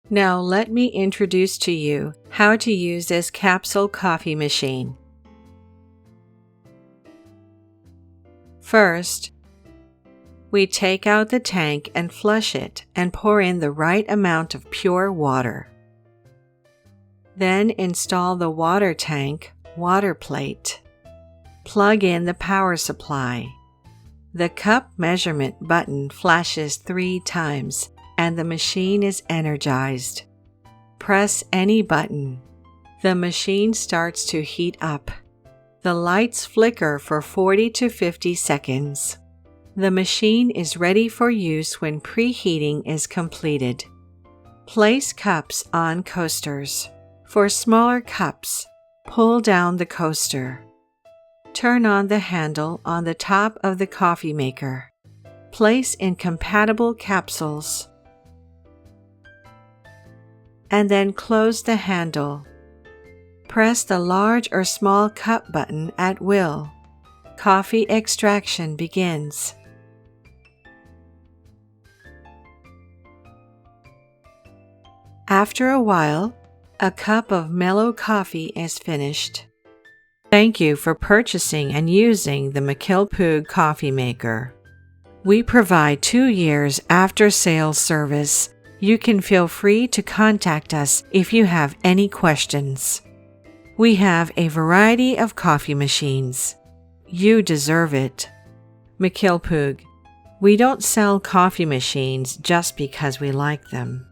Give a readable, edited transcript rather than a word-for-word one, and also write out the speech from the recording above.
Now let me introduce to you how to use this capsule coffee machine. First, we take out the tank and flush it and pour in the right amount of pure water. Then install the water tank water plate. Plug in the power supply. The cup measurement button flashes 3 times and the machine is energized. Press any button. The machine starts to heat up. The lights flicker for 40 to 50 seconds. The machine is ready for use when preheating is completed. Place cups on coasters. For smaller cups, pull down the coaster. Turn on the handle on the top of the coffee maker. Place in compatible capsules. And then close the handle. Press the large or small cup button at will. Coffee extraction begins. After a while, a cup of mellow coffee is finished. Thank you for purchasing and using the McKillpoog coffee maker. We provide 2 years after-sales service. You can feel free to contact us if you have any questions. We have a variety of coffee machines. You deserve it. McKillpoog. We don't sell coffee machines just because we like them.